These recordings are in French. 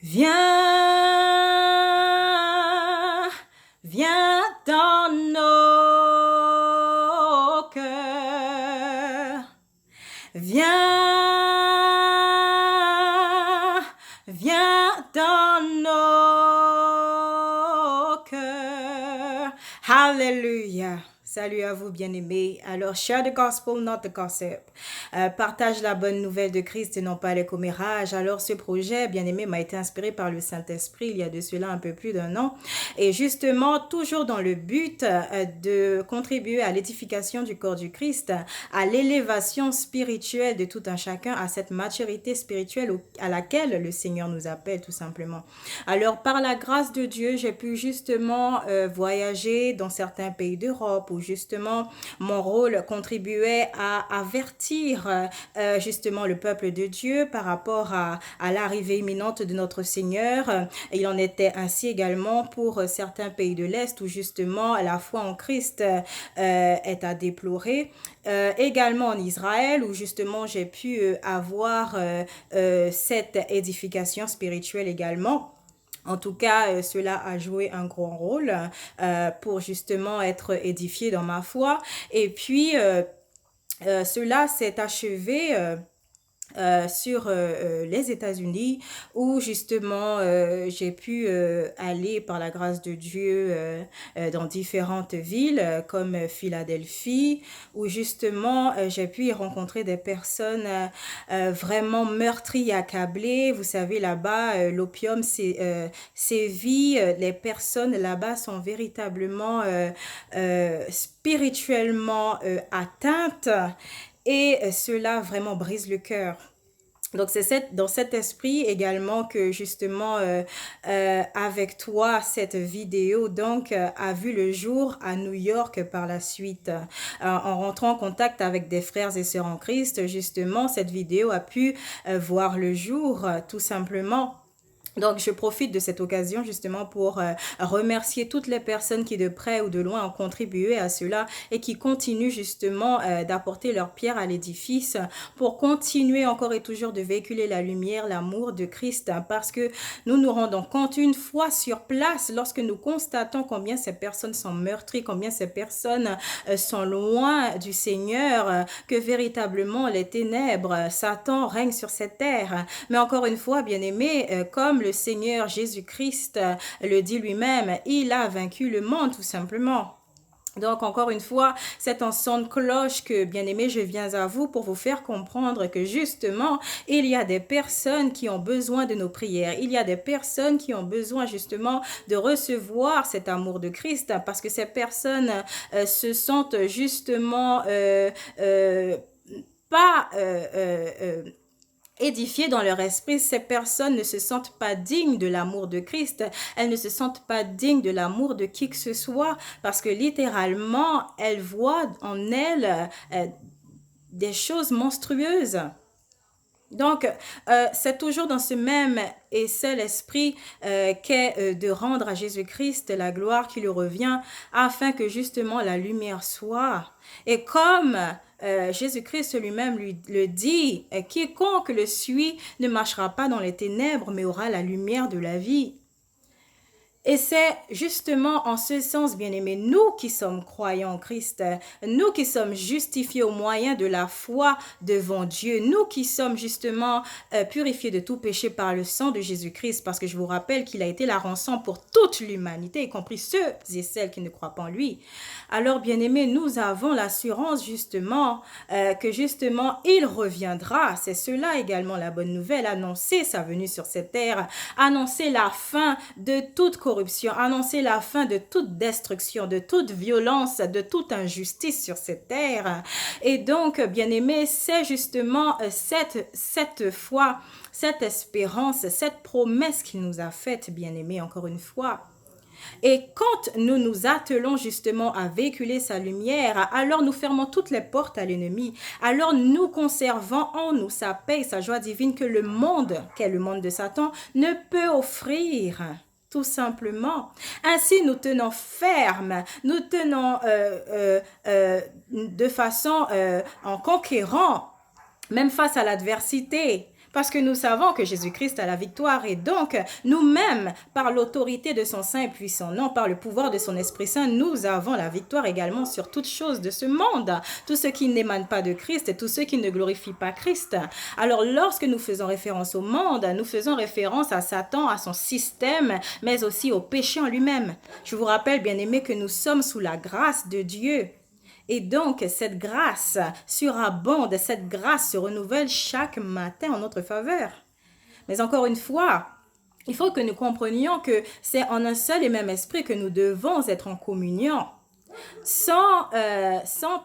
Viens, viens dans nos cœurs. Viens, viens dans nos cœurs. Hallelujah. Salut à vous, bien-aimés. Alors, share the gospel, not the gossip. Partage la bonne nouvelle de Christ et non pas les commérages. Alors, ce projet, bien-aimé, m'a été inspiré par le Saint-Esprit il y a de cela un peu plus d'un an. Et justement, toujours dans le but de contribuer à l'édification du corps du Christ, à l'élévation spirituelle de tout un chacun, à cette maturité spirituelle à laquelle le Seigneur nous appelle tout simplement. Alors, par la grâce de Dieu, j'ai pu justement voyager dans certains pays d'Europe où justement mon rôle contribuait à avertir justement le peuple de Dieu par rapport à l'arrivée imminente de notre Seigneur. Il en était ainsi également pour certains pays de l'Est où justement la foi en Christ est à déplorer. Également en Israël où justement j'ai pu avoir cette édification spirituelle également. En tout cas, cela a joué un grand rôle pour justement être édifié dans ma foi. Et puis, cela s'est achevé sur les États-Unis où justement j'ai pu aller par la grâce de Dieu dans différentes villes comme Philadelphie où justement j'ai pu y rencontrer des personnes vraiment meurtries, accablées. Vous savez, là-bas, l'opium sévit. Les personnes là-bas sont véritablement spirituellement atteintes. Et cela vraiment brise le cœur. Donc c'est dans cet esprit également que justement avec toi cette vidéo donc a vu le jour à New York par la suite. En rentrant en contact avec des frères et sœurs en Christ, justement cette vidéo a pu voir le jour tout simplement. Donc, je profite de cette occasion justement pour remercier toutes les personnes qui de près ou de loin ont contribué à cela et qui continuent justement d'apporter leur pierre à l'édifice pour continuer encore et toujours de véhiculer la lumière, l'amour de Christ parce que nous nous rendons compte une fois sur place lorsque nous constatons combien ces personnes sont meurtries, combien ces personnes sont loin du Seigneur, que véritablement les ténèbres, Satan règne sur cette terre. Mais encore une fois, bien-aimés, comme le Seigneur Jésus-Christ le dit lui-même, il a vaincu le monde tout simplement. Donc, encore une fois, c'est en son de cloche que, bien aimé, je viens à vous pour vous faire comprendre que justement, il y a des personnes qui ont besoin de nos prières. Il y a des personnes qui ont besoin justement de recevoir cet amour de Christ parce que ces personnes se sentent justement pas édifiées dans leur esprit, ces personnes ne se sentent pas dignes de l'amour de Christ, elles ne se sentent pas dignes de l'amour de qui que ce soit, parce que littéralement, elles voient en elles des choses monstrueuses. Donc, c'est toujours dans ce même et seul esprit qu'est de rendre à Jésus-Christ la gloire qui lui revient, afin que justement la lumière soit. Et comme Jésus-Christ lui-même le dit, quiconque le suit ne marchera pas dans les ténèbres, mais aura la lumière de la vie. Et c'est justement en ce sens, bien-aimés, nous qui sommes croyants en Christ, nous qui sommes justifiés au moyen de la foi devant Dieu, nous qui sommes justement purifiés de tout péché par le sang de Jésus-Christ, parce que je vous rappelle qu'il a été la rançon pour toute l'humanité, y compris ceux et celles qui ne croient pas en lui. Alors, bien-aimés, nous avons l'assurance justement que justement il reviendra. C'est cela également la bonne nouvelle, annoncer sa venue sur cette terre, annoncer la fin de toute corruption, annoncer la fin de toute destruction, de toute violence, de toute injustice sur cette terre. Et donc, bien-aimés, c'est justement cette foi, cette espérance, cette promesse qu'il nous a faite, bien-aimés, encore une fois. Et quand nous nous attelons justement à véhiculer sa lumière, alors nous fermons toutes les portes à l'ennemi. Alors nous conservons en nous sa paix, sa joie divine que le monde, qu'est le monde de Satan, ne peut offrir. Tout simplement. Ainsi, nous tenons ferme, nous tenons de façon en conquérant, même face à l'adversité, Parce que nous savons que Jésus-Christ a la victoire et donc nous-mêmes, par l'autorité de son Saint et puissant nom, par le pouvoir de son Esprit Saint, nous avons la victoire également sur toutes choses de ce monde. Tout ce qui n'émane pas de Christ et tout ce qui ne glorifie pas Christ. Alors lorsque nous faisons référence au monde, nous faisons référence à Satan, à son système, mais aussi au péché en lui-même. Je vous rappelle, bien aimés, que nous sommes sous la grâce de Dieu. Et donc, cette grâce surabonde, cette grâce se renouvelle chaque matin en notre faveur. Mais encore une fois, il faut que nous comprenions que c'est en un seul et même esprit que nous devons être en communion, sans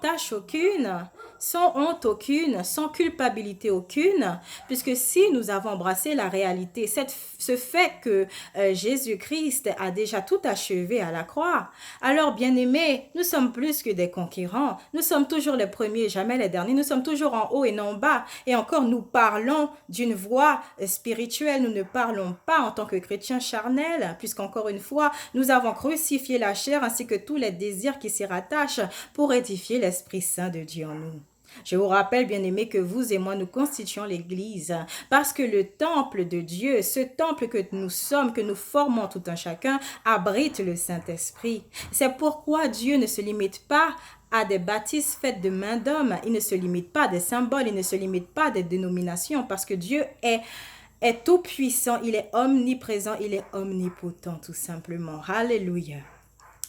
tâche aucune, sans honte aucune, sans culpabilité aucune, puisque si nous avons embrassé la réalité, ce fait que Jésus-Christ a déjà tout achevé à la croix, alors bien aimés, nous sommes plus que des conquérants, nous sommes toujours les premiers, jamais les derniers, nous sommes toujours en haut et non en bas, et encore nous parlons d'une voix spirituelle, nous ne parlons pas en tant que chrétiens charnels, puisqu'encore une fois, nous avons crucifié la chair ainsi que tous les désirs qui s'y rattachent pour édifier l'Esprit Saint de Dieu en nous. Je vous rappelle, bien-aimés, que vous et moi, nous constituons l'Église parce que le temple de Dieu, ce temple que nous sommes, que nous formons tout un chacun, abrite le Saint-Esprit. C'est pourquoi Dieu ne se limite pas à des bâtisses faites de main d'homme. Il ne se limite pas à des symboles, il ne se limite pas à des dénominations parce que Dieu est tout puissant, il est omniprésent, il est omnipotent tout simplement. Alléluia.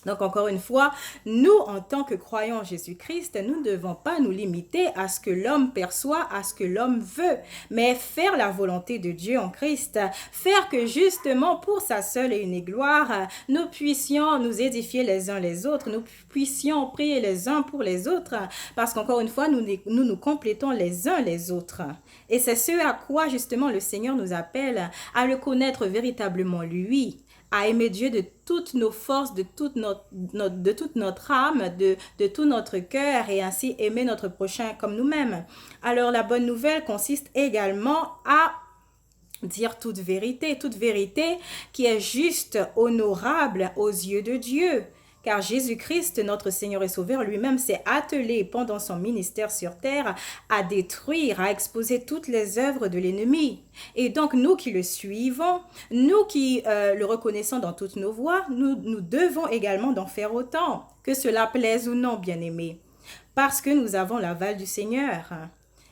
Donc encore une fois, nous en tant que croyants en Jésus-Christ, nous ne devons pas nous limiter à ce que l'homme perçoit, à ce que l'homme veut, mais faire la volonté de Dieu en Christ, faire que justement pour sa seule et unique gloire, nous puissions nous édifier les uns les autres, nous puissions prier les uns pour les autres, parce qu'encore une fois, nous complétons les uns les autres. Et c'est ce à quoi justement le Seigneur nous appelle, à le connaître véritablement lui, à aimer Dieu de toutes nos forces, de toute notre âme, de tout notre cœur et ainsi aimer notre prochain comme nous-mêmes. Alors la bonne nouvelle consiste également à dire toute vérité qui est juste, honorable aux yeux de Dieu. Car Jésus-Christ, notre Seigneur et Sauveur, lui-même s'est attelé pendant son ministère sur terre à détruire, à exposer toutes les œuvres de l'ennemi. Et donc, nous qui le suivons, nous qui le reconnaissons dans toutes nos voies, nous devons également d'en faire autant, que cela plaise ou non, bien-aimés, parce que nous avons l'aval du Seigneur.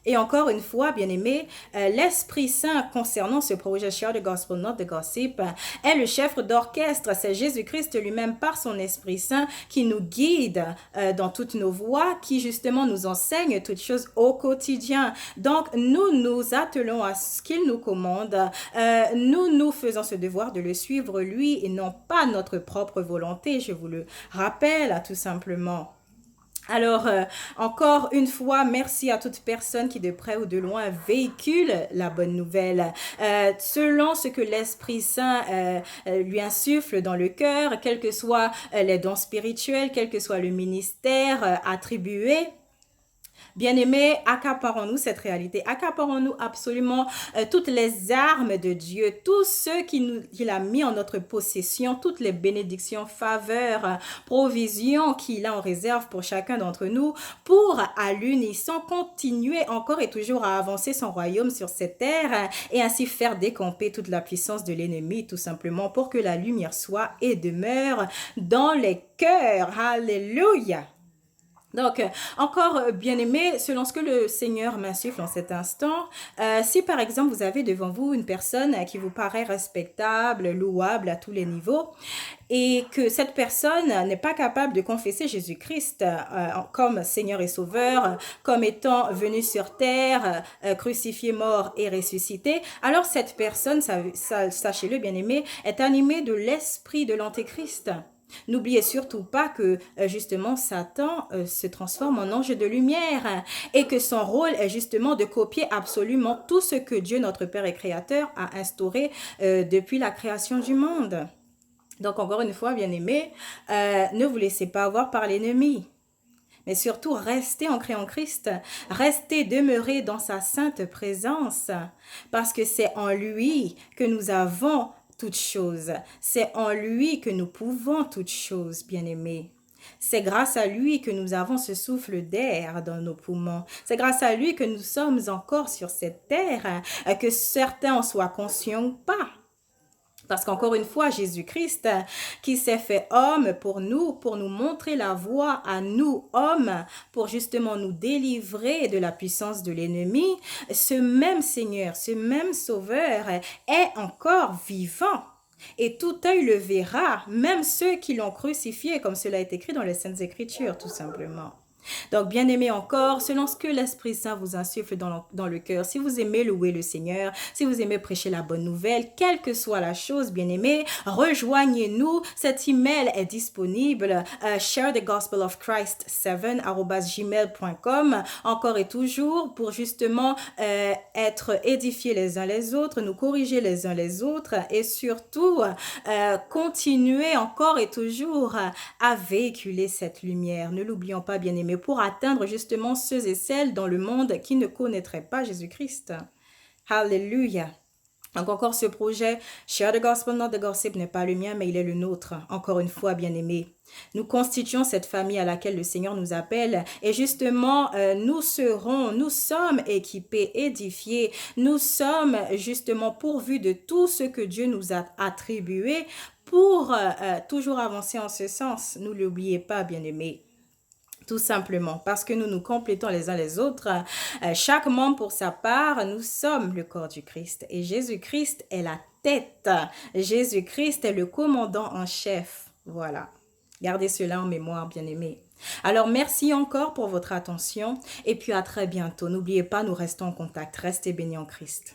Et encore une fois, bien-aimés, l'Esprit Saint concernant ce projet Share the Gospel, Not the Gossip, est le chef d'orchestre. C'est Jésus-Christ lui-même par son Esprit Saint qui nous guide dans toutes nos voies, qui justement nous enseigne toutes choses au quotidien. Donc, nous nous attelons à ce qu'il nous commande. Nous faisons ce devoir de le suivre lui et non pas notre propre volonté. Je vous le rappelle tout simplement. Alors, encore une fois, merci à toute personne qui de près ou de loin véhicule la bonne nouvelle. Selon ce que l'Esprit Saint lui insuffle dans le cœur, quels que soient les dons spirituels, quel que soit le ministère attribué. Bien-aimés, accaparons-nous cette réalité, accaparons-nous absolument toutes les armes de Dieu, tout ce qu'il a mis en notre possession, toutes les bénédictions, faveurs, provisions qu'il a en réserve pour chacun d'entre nous, pour à l'unisson continuer encore et toujours à avancer son royaume sur cette terre et ainsi faire décamper toute la puissance de l'ennemi, tout simplement pour que la lumière soit et demeure dans les cœurs. Alléluia! Donc, encore bien-aimé, selon ce que le Seigneur m'insuffle en cet instant, si par exemple vous avez devant vous une personne qui vous paraît respectable, louable à tous les niveaux, et que cette personne n'est pas capable de confesser Jésus-Christ comme Seigneur et Sauveur, comme étant venu sur terre, crucifié, mort et ressuscité, alors cette personne, sachez-le bien-aimé, est animée de l'esprit de l'Antéchrist. N'oubliez surtout pas que justement Satan se transforme en ange de lumière et que son rôle est justement de copier absolument tout ce que Dieu, notre Père et Créateur, a instauré depuis la création du monde. Donc encore une fois, bien-aimés, ne vous laissez pas avoir par l'ennemi. Mais surtout, restez ancrés en Christ, restez demeurés dans sa sainte présence, parce que c'est en lui que nous avons toutes choses. C'est en lui que nous pouvons toutes choses, bien-aimés. C'est grâce à lui que nous avons ce souffle d'air dans nos poumons. C'est grâce à lui que nous sommes encore sur cette terre, que certains en soient conscients ou pas. Parce qu'encore une fois, Jésus-Christ, qui s'est fait homme pour nous montrer la voie à nous, hommes, pour justement nous délivrer de la puissance de l'ennemi, ce même Seigneur, ce même Sauveur est encore vivant. Et tout œil le verra, même ceux qui l'ont crucifié, comme cela est écrit dans les Saintes Écritures, tout simplement. Donc, bien aimé encore, selon ce que l'Esprit Saint vous insuffle dans le cœur, si vous aimez louer le Seigneur, si vous aimez prêcher la bonne nouvelle, quelle que soit la chose, bien aimé, rejoignez-nous. Cet email est disponible, share the gospel of Christ 7@gmail.com, encore et toujours, pour justement être édifiés les uns les autres, nous corriger les uns les autres et surtout continuer encore et toujours à véhiculer cette lumière. Ne l'oublions pas, bien aimé, pour atteindre justement ceux et celles dans le monde qui ne connaîtraient pas Jésus-Christ. Hallelujah. Donc encore ce projet, Share the Gospel, Not the Gossip, n'est pas le mien, mais il est le nôtre. Encore une fois, bien aimé. Nous constituons cette famille à laquelle le Seigneur nous appelle et justement, nous sommes équipés, édifiés, nous sommes justement pourvus de tout ce que Dieu nous a attribué pour toujours avancer en ce sens. Ne l'oubliez pas, bien aimé. Tout simplement, parce que nous nous complétons les uns les autres. Chaque membre pour sa part, nous sommes le corps du Christ. Et Jésus-Christ est la tête. Jésus-Christ est le commandant en chef. Voilà. Gardez cela en mémoire, bien-aimés. Alors, merci encore pour votre attention. Et puis, à très bientôt. N'oubliez pas, nous restons en contact. Restez bénis en Christ.